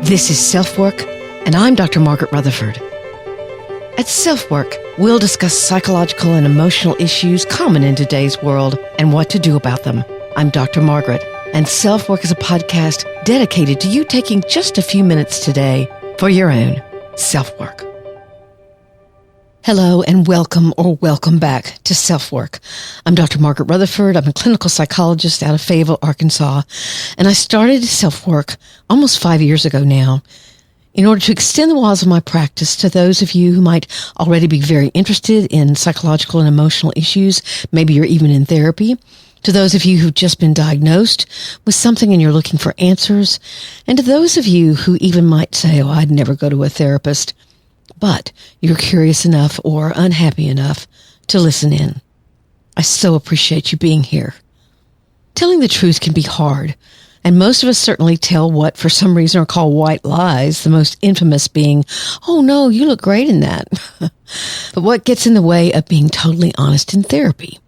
This is SelfWork, and I'm Dr. Margaret Rutherford. At SelfWork, we'll discuss psychological and emotional issues common in today's world and what to do about them. I'm Dr. Margaret, and SelfWork is a podcast dedicated to you taking just a few minutes today for your own self-work. Hello and welcome back to SelfWork. I'm Dr. Margaret Rutherford. I'm a clinical psychologist out of Fayetteville, Arkansas, and I started SelfWork almost 5 years ago now in order to extend the walls of my practice to those of you who might already be very interested in psychological and emotional issues. Maybe you're even in therapy. To those of you who've just been diagnosed with something and you're looking for answers. And to those of you who even might say, oh, I'd never go to a therapist, but you're curious enough or unhappy enough to listen in. I so appreciate you being here. Telling the truth can be hard, and most of us certainly tell what for some reason are called white lies, the most infamous being, oh no, you look great in that. But what gets in the way of being totally honest in therapy?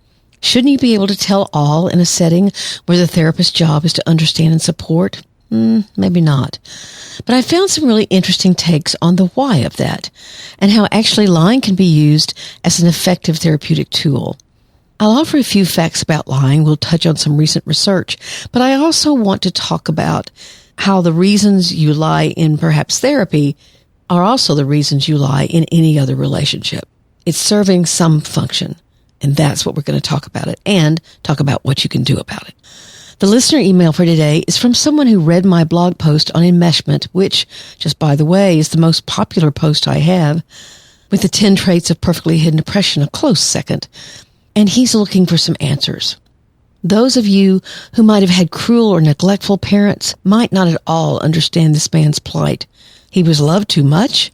Shouldn't you be able to tell all in a setting where the therapist's job is to understand and support? Maybe not. But I found some really interesting takes on the why of that and how actually lying can be used as an effective therapeutic tool. I'll offer a few facts about lying. We'll touch on some recent research, but I also want to talk about how the reasons you lie in perhaps therapy are also the reasons you lie in any other relationship. It's serving some function, and that's what we're going to talk about it and talk about what you can do about it. The listener email for today is from someone who read my blog post on enmeshment, which, just by the way, is the most popular post I have, with the 10 traits of perfectly hidden depression a close second. And he's looking for some answers. Those of you who might have had cruel or neglectful parents might not at all understand this man's plight. He was loved too much,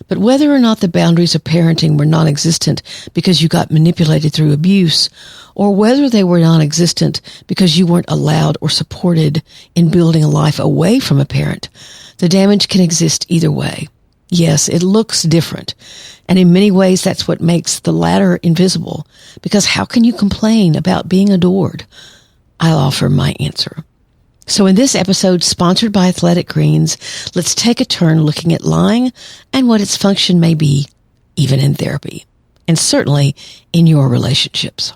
but whether or not the boundaries of parenting were non-existent because you got manipulated through abuse, or whether they were non-existent because you weren't allowed or supported in building a life away from a parent, the damage can exist either way. Yes, it looks different, and in many ways that's what makes the latter invisible, because how can you complain about being adored? I'll offer my answer. So in this episode, sponsored by Athletic Greens, let's take a turn looking at lying and what its function may be, even in therapy, and certainly in your relationships.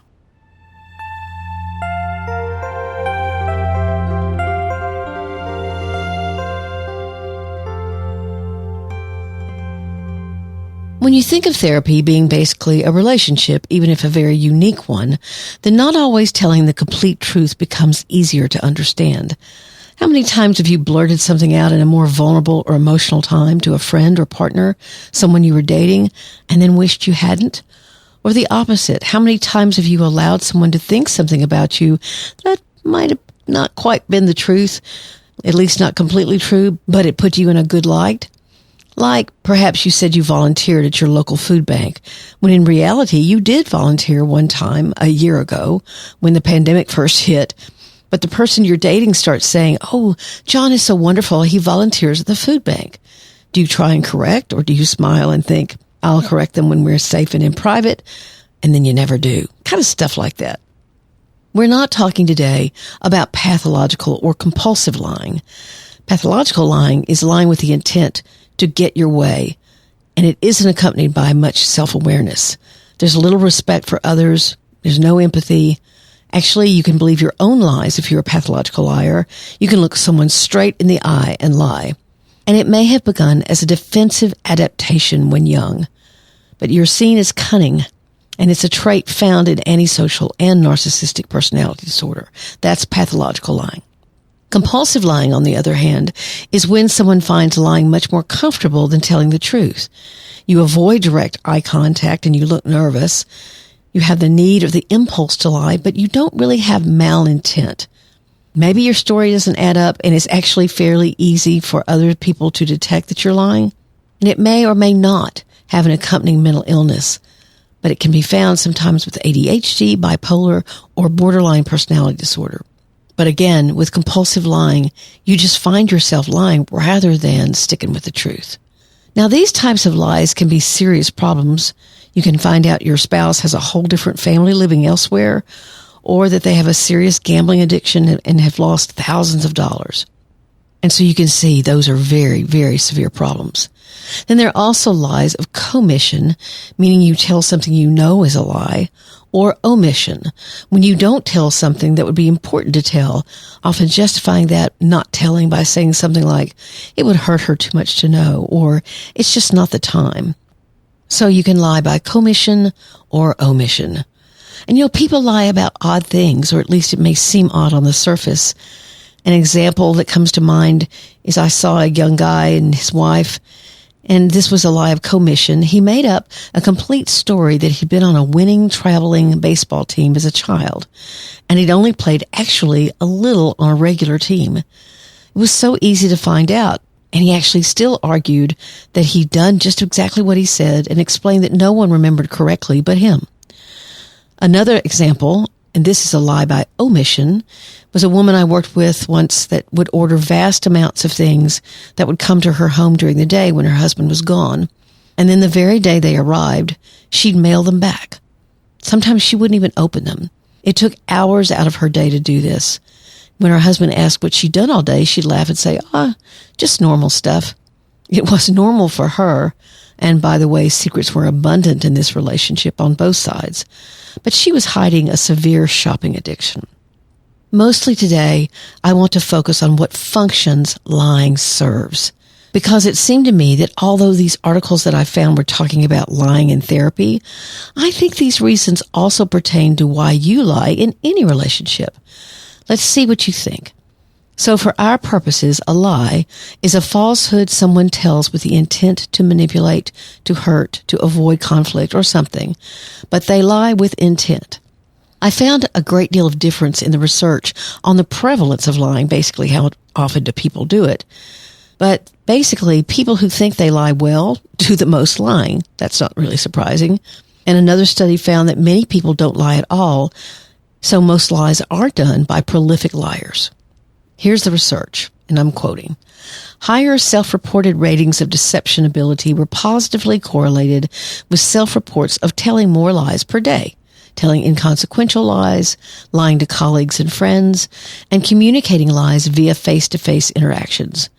When you think of therapy being basically a relationship, even if a very unique one, then not always telling the complete truth becomes easier to understand. How many times have you blurted something out in a more vulnerable or emotional time to a friend or partner, someone you were dating, and then wished you hadn't? Or the opposite, how many times have you allowed someone to think something about you that might have not quite been the truth, at least not completely true, but it put you in a good light? Like perhaps you said you volunteered at your local food bank, when in reality you did volunteer one time a year ago when the pandemic first hit, but the person you're dating starts saying, oh, John is so wonderful, he volunteers at the food bank. Do you try and correct, or do you smile and think, I'll correct them when we're safe and in private, and then you never do? Kind of stuff like that. We're not talking today about pathological or compulsive lying. Pathological lying is lying with the intent to get your way, and it isn't accompanied by much self-awareness. There's little respect for others. There's no empathy. Actually, you can believe your own lies if you're a pathological liar. You can look someone straight in the eye and lie. And it may have begun as a defensive adaptation when young, but you're seen as cunning, and it's a trait found in antisocial and narcissistic personality disorder. That's pathological lying. Compulsive lying, on the other hand, is when someone finds lying much more comfortable than telling the truth. You avoid direct eye contact and you look nervous. You have the need or the impulse to lie, but you don't really have malintent. Maybe your story doesn't add up and it's actually fairly easy for other people to detect that you're lying. And it may or may not have an accompanying mental illness, but it can be found sometimes with ADHD, bipolar, or borderline personality disorder. But again, with compulsive lying, you just find yourself lying rather than sticking with the truth. Now, these types of lies can be serious problems. You can find out your spouse has a whole different family living elsewhere, or that they have a serious gambling addiction and have lost thousands of dollars. And so you can see those are very, very severe problems. Then there are also lies of commission, meaning you tell something you know is a lie, or omission, when you don't tell something that would be important to tell, often justifying that not telling by saying something like, it would hurt her too much to know, or it's just not the time. So you can lie by commission or omission. And people lie about odd things, or at least it may seem odd on the surface. An example that comes to mind is I saw a young guy and his wife, and this was a lie of commission. He made up a complete story that he'd been on a winning traveling baseball team as a child, and he'd only played actually a little on a regular team. It was so easy to find out, and he actually still argued that he'd done just exactly what he said and explained that no one remembered correctly but him. Another example, and this is a lie by omission, was a woman I worked with once that would order vast amounts of things that would come to her home during the day when her husband was gone. And then the very day they arrived, she'd mail them back. Sometimes she wouldn't even open them. It took hours out of her day to do this. When her husband asked what she'd done all day, she'd laugh and say, just normal stuff. It was normal for her. And by the way, secrets were abundant in this relationship on both sides. But she was hiding a severe shopping addiction. Mostly today, I want to focus on what functions lying serves. Because it seemed to me that although these articles that I found were talking about lying in therapy, I think these reasons also pertain to why you lie in any relationship. Let's see what you think. So for our purposes, a lie is a falsehood someone tells with the intent to manipulate, to hurt, to avoid conflict or something, but they lie with intent. I found a great deal of difference in the research on the prevalence of lying, basically how often do people do it. But basically, people who think they lie well do the most lying. That's not really surprising. And another study found that many people don't lie at all, so most lies are done by prolific liars. Here's the research, and I'm quoting. Higher self-reported ratings of deception ability were positively correlated with self-reports of telling more lies per day, telling inconsequential lies, lying to colleagues and friends, and communicating lies via face-to-face interactions.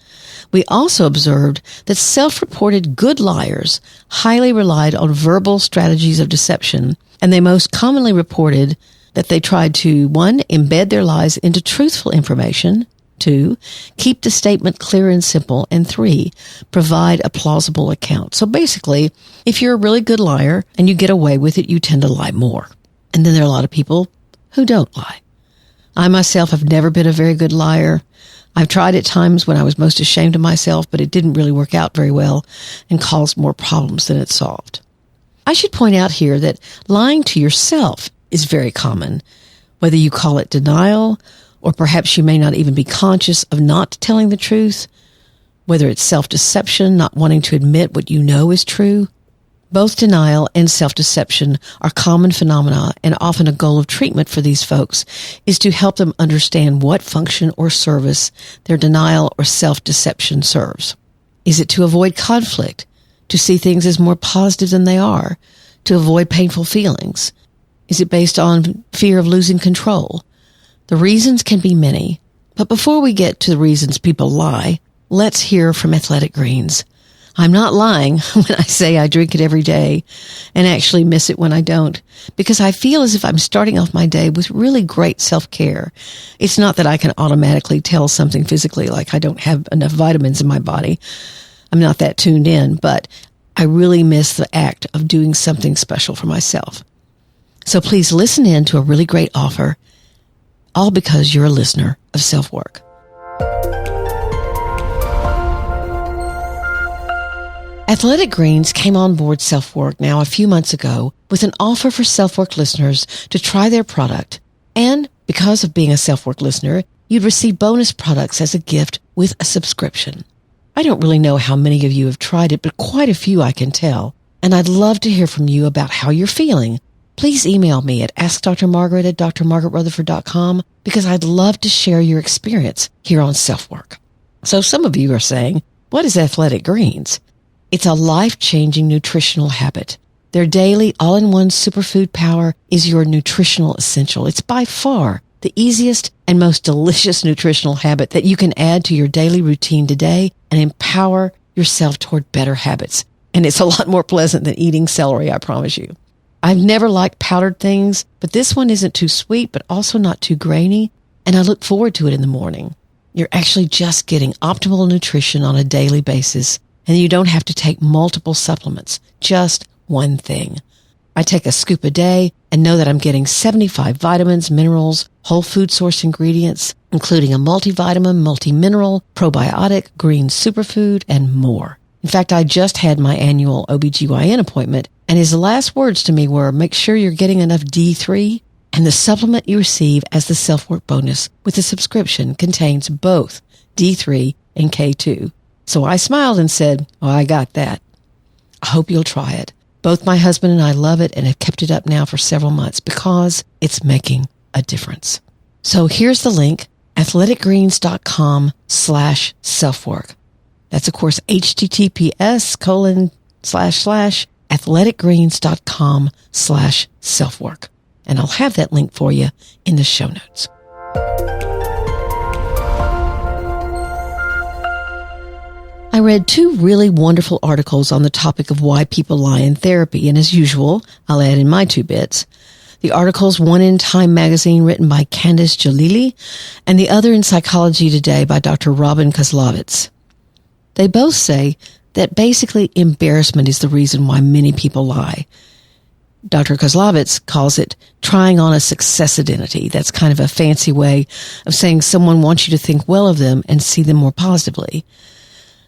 We also observed that self-reported good liars highly relied on verbal strategies of deception, and they most commonly reported that they tried to, 1, embed their lies into truthful information, 2, keep the statement clear and simple, and 3, provide a plausible account. So basically, if you're a really good liar and you get away with it, you tend to lie more. And then there are a lot of people who don't lie. I myself have never been a very good liar. I've tried at times when I was most ashamed of myself, but it didn't really work out very well and caused more problems than it solved. I should point out here that lying to yourself is very common, whether you call it denial, or perhaps you may not even be conscious of not telling the truth, whether it's self-deception, not wanting to admit what you know is true. Both denial and self-deception are common phenomena, and often a goal of treatment for these folks is to help them understand what function or service their denial or self-deception serves. Is it to avoid conflict, to see things as more positive than they are, to avoid painful feelings? Is it based on fear of losing control? The reasons can be many, but before we get to the reasons people lie, let's hear from Athletic Greens. I'm not lying when I say I drink it every day and actually miss it when I don't, because I feel as if I'm starting off my day with really great self-care. It's not that I can automatically tell something physically, like I don't have enough vitamins in my body. I'm not that tuned in, but I really miss the act of doing something special for myself. So please listen in to a really great offer, all because you're a listener of SelfWork. Athletic Greens came on board SelfWork now a few months ago with an offer for SelfWork listeners to try their product. And because of being a SelfWork listener, you'd receive bonus products as a gift with a subscription. I don't really know how many of you have tried it, but quite a few I can tell. And I'd love to hear from you about how you're feeling. Please email me at askdrmargaret@drmargaretrutherford.com because I'd love to share your experience here on SelfWork. So some of you are saying, what is Athletic Greens? It's a life-changing nutritional habit. Their daily all-in-one superfood power is your nutritional essential. It's by far the easiest and most delicious nutritional habit that you can add to your daily routine today and empower yourself toward better habits. And it's a lot more pleasant than eating celery, I promise you. I've never liked powdered things, but this one isn't too sweet, but also not too grainy, and I look forward to it in the morning. You're actually just getting optimal nutrition on a daily basis, and you don't have to take multiple supplements, just one thing. I take a scoop a day and know that I'm getting 75 vitamins, minerals, whole food source ingredients, including a multivitamin, multi-mineral, probiotic, green superfood, and more. In fact, I just had my annual OBGYN appointment, and his last words to me were, make sure you're getting enough D3, and the supplement you receive as the SelfWork bonus with the subscription contains both D3 and K2. So I smiled and said, oh, I got that. I hope you'll try it. Both my husband and I love it and have kept it up now for several months because it's making a difference. So here's the link, athleticgreens.com/selfwork. That's, of course, https://athleticgreens.com/selfwork. And I'll have that link for you in the show notes. I read 2 really wonderful articles on the topic of why people lie in therapy, and as usual, I'll add in my 2 bits. The articles, one in Time magazine written by Candace Jalili, and the other in Psychology Today by Dr. Robin Kozlovitz. They both say that basically embarrassment is the reason why many people lie. Dr. Kozlovitz calls it trying on a success identity. That's kind of a fancy way of saying someone wants you to think well of them and see them more positively.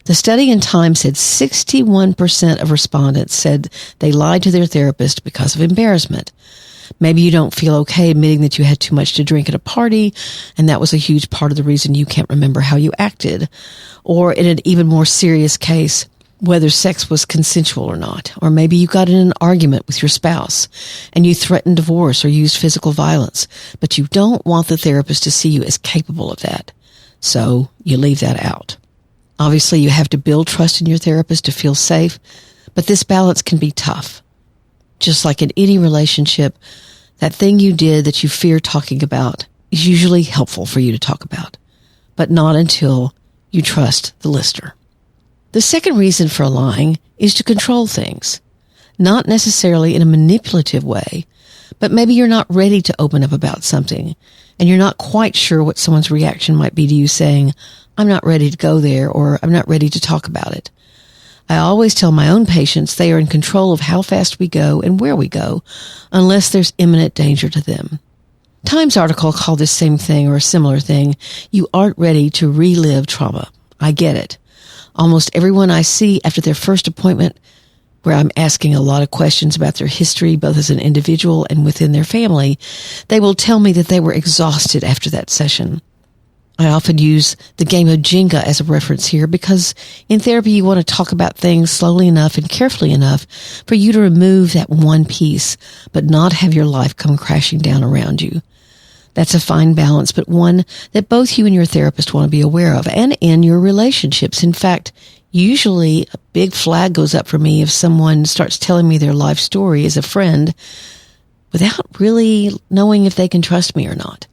The study in Time said 61% of respondents said they lied to their therapist because of embarrassment. Maybe you don't feel okay admitting that you had too much to drink at a party, and that was a huge part of the reason you can't remember how you acted. Or in an even more serious case, whether sex was consensual or not. Or maybe you got in an argument with your spouse, and you threatened divorce or used physical violence, but you don't want the therapist to see you as capable of that. So you leave that out. Obviously, you have to build trust in your therapist to feel safe, but this balance can be tough. Just like in any relationship, that thing you did that you fear talking about is usually helpful for you to talk about, but not until you trust the listener. The second reason for lying is to control things, not necessarily in a manipulative way, but maybe you're not ready to open up about something, and you're not quite sure what someone's reaction might be to you saying, I'm not ready to go there, or I'm not ready to talk about it. I always tell my own patients they are in control of how fast we go and where we go, unless there's imminent danger to them. Times article called this same thing or a similar thing, you aren't ready to relive trauma. I get it. Almost everyone I see after their first appointment, where I'm asking a lot of questions about their history, both as an individual and within their family, they will tell me that they were exhausted after that session. I often use the game of Jenga as a reference here because in therapy you want to talk about things slowly enough and carefully enough for you to remove that one piece, but not have your life come crashing down around you. That's a fine balance, but one that both you and your therapist want to be aware of, and in your relationships. In fact, usually a big flag goes up for me if someone starts telling me their life story as a friend without really knowing if they can trust me or not.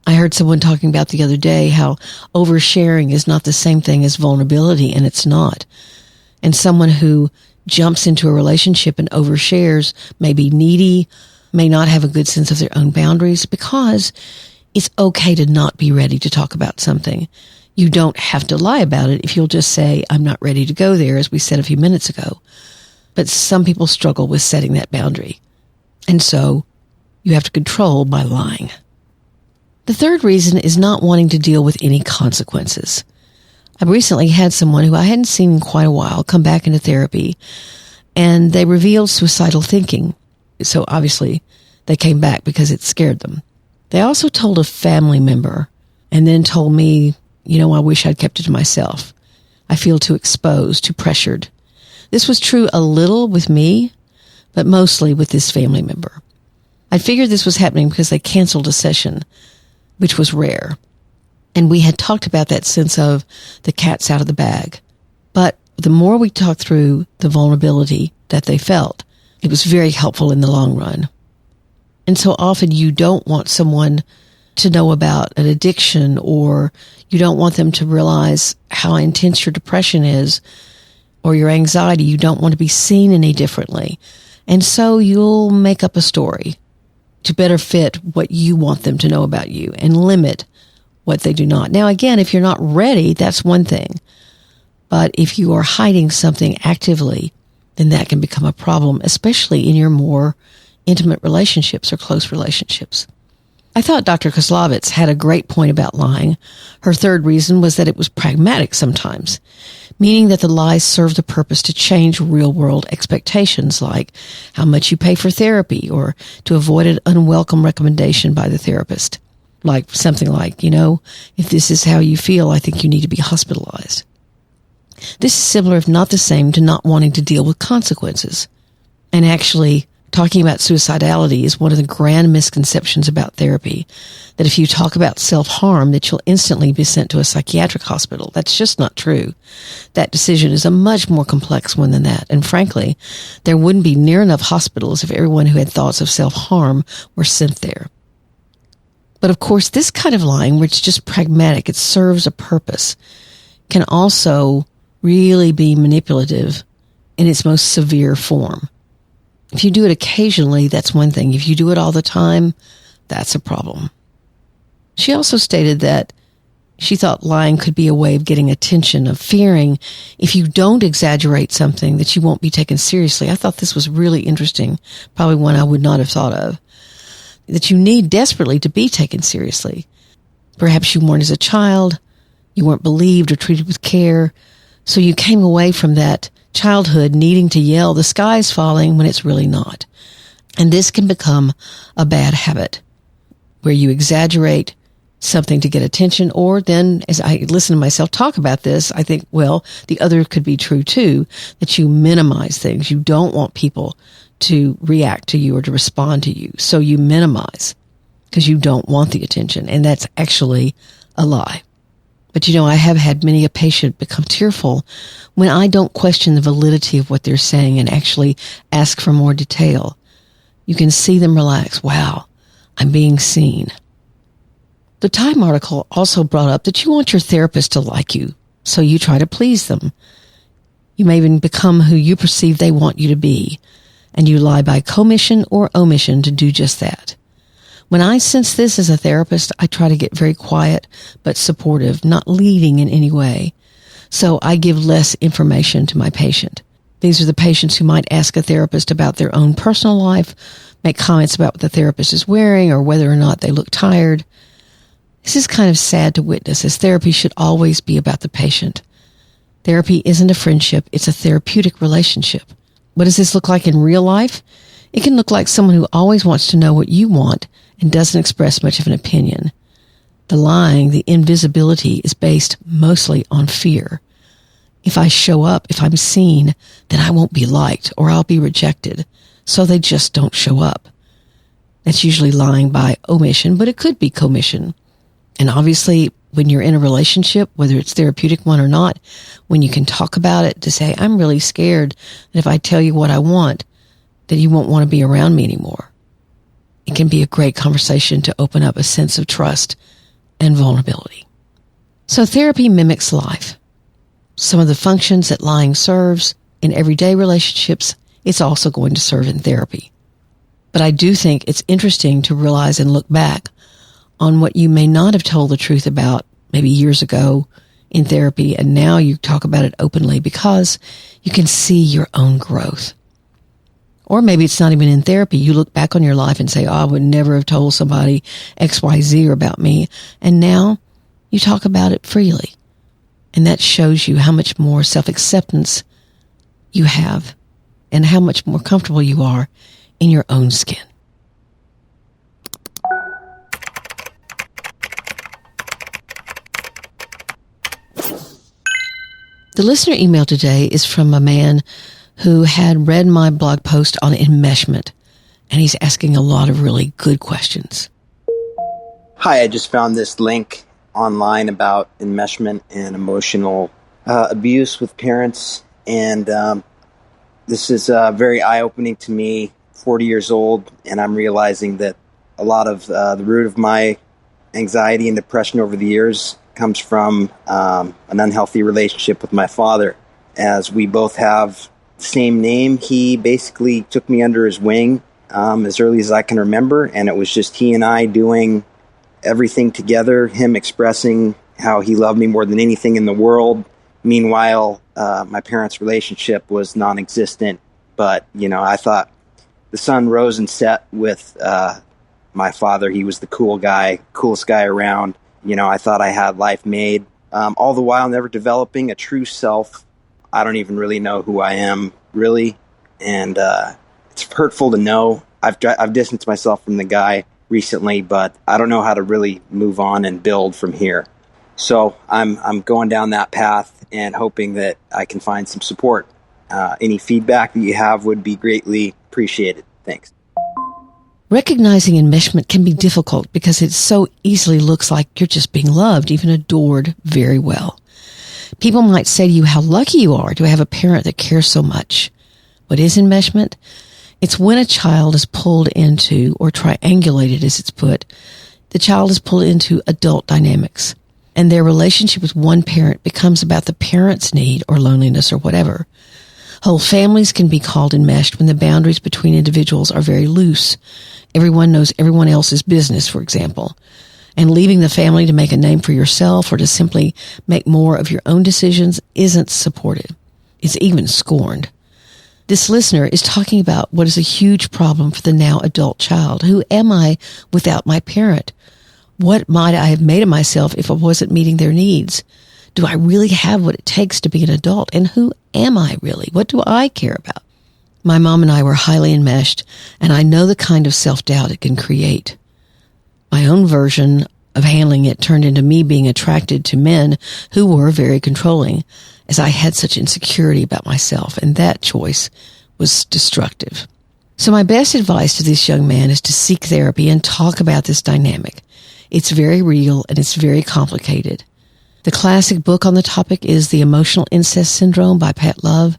I heard someone talking about the other day how oversharing is not the same thing as vulnerability, and it's not. And someone who jumps into a relationship and overshares may be needy, may not have a good sense of their own boundaries, because it's okay to not be ready to talk about something. You don't have to lie about it if you'll just say, I'm not ready to go there, as we said a few minutes ago. But some people struggle with setting that boundary. And so you have to control by lying. The third reason is not wanting to deal with any consequences. I recently had someone who I hadn't seen in quite a while come back into therapy, and they revealed suicidal thinking. So obviously they came back because it scared them. They also told a family member and then told me, I wish I'd kept it to myself. I feel too exposed, too pressured. This was true a little with me, but mostly with this family member. I figured this was happening because they canceled a session, which was rare. And we had talked about that sense of the cat's out of the bag. But the more we talked through the vulnerability that they felt, it was very helpful in the long run. And And so often you don't want someone to know about an addiction, or you don't want them to realize how intense your depression is or your anxiety. You don't want to be seen any differently. And so you'll make up a story to better fit what you want them to know about you and limit what they do not. Now, again, if you're not ready, that's one thing. But if you are hiding something actively, then that can become a problem, especially in your more intimate relationships or close relationships. I thought Dr. Kozlovitz had a great point about lying. Her third reason was that it was pragmatic sometimes, meaning that the lies serve the purpose to change real-world expectations, like how much you pay for therapy, or to avoid an unwelcome recommendation by the therapist, like something like, if this is how you feel, I think you need to be hospitalized. This is similar, if not the same, to not wanting to deal with consequences. And actually, talking about suicidality is one of the grand misconceptions about therapy, that if you talk about self-harm, that you'll instantly be sent to a psychiatric hospital. That's just not true. That decision is a much more complex one than that. And frankly, there wouldn't be near enough hospitals if everyone who had thoughts of self-harm were sent there. But of course, this kind of lying, where it's just pragmatic, it serves a purpose, can also really be manipulative in its most severe form. If you do it occasionally, that's one thing. If you do it all the time, that's a problem. She also stated that she thought lying could be a way of getting attention, of fearing if you don't exaggerate something that you won't be taken seriously. I thought this was really interesting, probably one I would not have thought of, that you need desperately to be taken seriously. Perhaps you weren't as a child, you weren't believed or treated with care, so you came away from that childhood needing to yell, "The sky's falling," when it's really not. And this can become a bad habit, where you exaggerate something to get attention, or then, as I listen to myself talk about this, I think, well, the other could be true too, that you minimize things. You don't want people to react to you or to respond to you, so you minimize because you don't want the attention, and that's actually a lie. But I have had many a patient become tearful when I don't question the validity of what they're saying and actually ask for more detail. You can see them relax. Wow, I'm being seen. The Time article also brought up that you want your therapist to like you, so you try to please them. You may even become who you perceive they want you to be, and you lie by commission or omission to do just that. When I sense this as a therapist, I try to get very quiet but supportive, not leading in any way. So I give less information to my patient. These are the patients who might ask a therapist about their own personal life, make comments about what the therapist is wearing or whether or not they look tired. This is kind of sad to witness, as therapy should always be about the patient. Therapy isn't a friendship, it's a therapeutic relationship. What does this look like in real life? It can look like someone who always wants to know what you want and doesn't express much of an opinion. The lying, the invisibility, is based mostly on fear. If I show up, if I'm seen, then I won't be liked or I'll be rejected. So they just don't show up. That's usually lying by omission, but it could be commission. And obviously, when you're in a relationship, whether it's therapeutic one or not, when you can talk about it, to say, I'm really scared that if I tell you what I want, that you won't want to be around me anymore. It can be a great conversation to open up a sense of trust and vulnerability. So therapy mimics life. Some of the functions that lying serves in everyday relationships, it's also going to serve in therapy. But I do think it's interesting to realize and look back on what you may not have told the truth about maybe years ago in therapy, and now you talk about it openly because you can see your own growth. Or maybe it's not even in therapy. You look back on your life and say, I would never have told somebody XYZ about me. And now you talk about it freely. And that shows you how much more self-acceptance you have and how much more comfortable you are in your own skin. The listener email today is from a man who had read my blog post on enmeshment, and he's asking a lot of really good questions. Hi, I just found this link online about enmeshment and emotional abuse with parents, and this is very eye-opening to me, 40 years old, and I'm realizing that a lot of the root of my anxiety and depression over the years comes from an unhealthy relationship with my father. As we both have the same name, he basically took me under his wing as early as I can remember, and it was just he and I doing everything together, him expressing how he loved me more than anything in the world. Meanwhile, my parents' relationship was non-existent, but, I thought the sun rose and set with my father. He was the coolest guy around. I thought I had life made, all the while never developing a true self. I don't even really know who I am, really, and it's hurtful to know. I've distanced myself from the guy recently, but I don't know how to really move on and build from here. So I'm going down that path and hoping that I can find some support. Any feedback that you have would be greatly appreciated. Thanks. Recognizing enmeshment can be difficult because it so easily looks like you're just being loved, even adored very well. People might say to you how lucky you are to have a parent that cares so much. What is enmeshment? It's when a child is pulled into, or triangulated as it's put, the child is pulled into adult dynamics, and their relationship with one parent becomes about the parent's need or loneliness or whatever. Whole families can be called enmeshed when the boundaries between individuals are very loose. Everyone knows everyone else's business, for example. And leaving the family to make a name for yourself or to simply make more of your own decisions isn't supported. It's even scorned. This listener is talking about what is a huge problem for the now adult child. Who am I without my parent? What might I have made of myself if I wasn't meeting their needs? Do I really have what it takes to be an adult? And who am I really? What do I care about? My mom and I were highly enmeshed, and I know the kind of self-doubt it can create. My own version of handling it turned into me being attracted to men who were very controlling, as I had such insecurity about myself, and that choice was destructive. So my best advice to this young man is to seek therapy and talk about this dynamic. It's very real and it's very complicated. The classic book on the topic is The Emotional Incest Syndrome by Pat Love.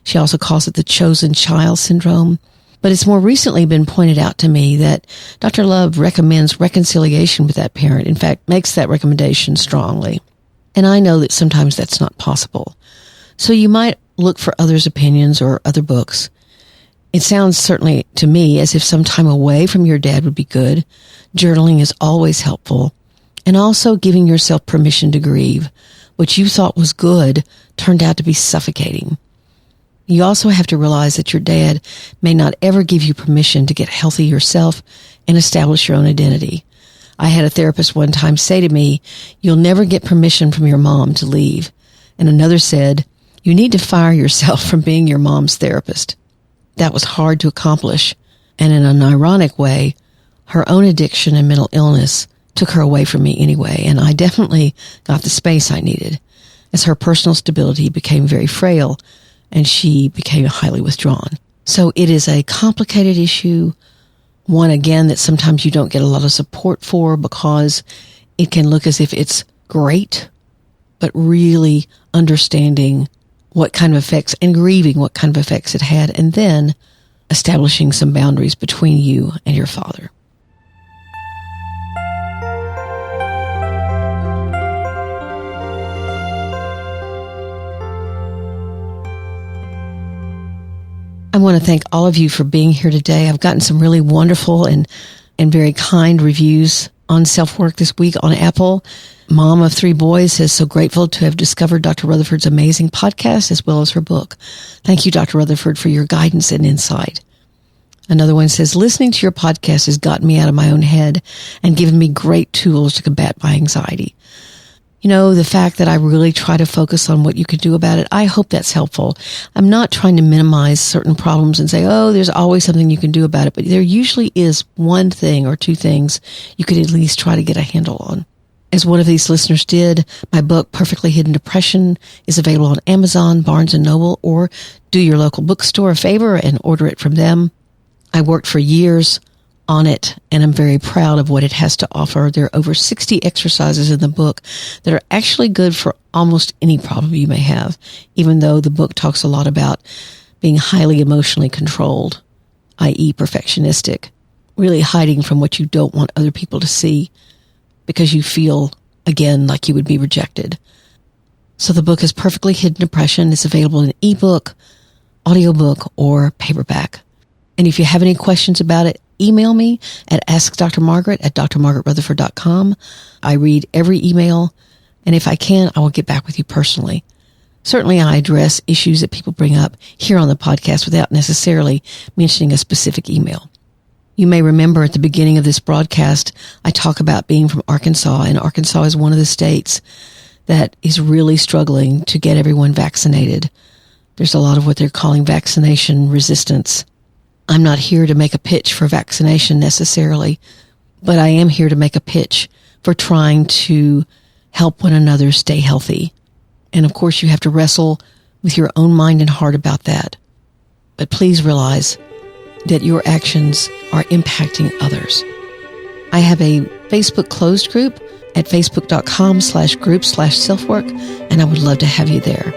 She also calls it the Chosen Child Syndrome. But it's more recently been pointed out to me that Dr. Love recommends reconciliation with that parent. In fact, makes that recommendation strongly. And I know that sometimes that's not possible. So you might look for others' opinions or other books. It sounds certainly to me as if some time away from your dad would be good. Journaling is always helpful. And also giving yourself permission to grieve. What you thought was good turned out to be suffocating. You also have to realize that your dad may not ever give you permission to get healthy yourself and establish your own identity. I had a therapist one time say to me, "You'll never get permission from your mom to leave." And another said, "You need to fire yourself from being your mom's therapist." That was hard to accomplish. And in an ironic way, her own addiction and mental illness took her away from me anyway, and I definitely got the space I needed, as her personal stability became very frail, and she became highly withdrawn. So it is a complicated issue, one, again, that sometimes you don't get a lot of support for because it can look as if it's great, but really understanding what kind of effects and grieving what kind of effects it had, and then establishing some boundaries between you and your father. I want to thank all of you for being here today. I've gotten some really wonderful and very kind reviews on SelfWork this week on Apple. Mom of 3 boys says, "So grateful to have discovered Dr. Rutherford's amazing podcast as well as her book. Thank you, Dr. Rutherford, for your guidance and insight." Another one says, "Listening to your podcast has gotten me out of my own head and given me great tools to combat my anxiety." You know, the fact that I really try to focus on what you can do about it, I hope that's helpful. I'm not trying to minimize certain problems and say, oh, there's always something you can do about it, but there usually is one thing or 2 things you could at least try to get a handle on. As one of these listeners did, my book, Perfectly Hidden Depression, is available on Amazon, Barnes & Noble, or do your local bookstore a favor and order it from them. I worked for years on it, and I'm very proud of what it has to offer. There are over 60 exercises in the book that are actually good for almost any problem you may have, even though the book talks a lot about being highly emotionally controlled, i.e. perfectionistic, really hiding from what you don't want other people to see because you feel, again, like you would be rejected. So the book is Perfectly Hidden Depression. It's available in ebook, audiobook, or paperback. And if you have any questions about it, email me at askdrmargaret@drmargaretrutherford.com. I read every email, and if I can, I will get back with you personally. Certainly, I address issues that people bring up here on the podcast without necessarily mentioning a specific email. You may remember at the beginning of this broadcast, I talk about being from Arkansas, and Arkansas is one of the states that is really struggling to get everyone vaccinated. There's a lot of what they're calling vaccination resistance. I'm not here to make a pitch for vaccination necessarily, but I am here to make a pitch for trying to help one another stay healthy. And of course, you have to wrestle with your own mind and heart about that. But please realize that your actions are impacting others. I have a Facebook closed group at facebook.com/group/selfwork, and I would love to have you there.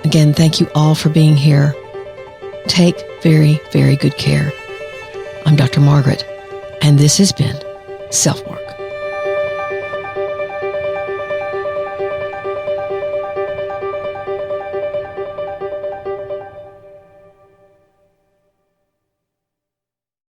Again, thank you all for being here. Take very, very good care. I'm Dr. Margaret, and this has been SelfWork.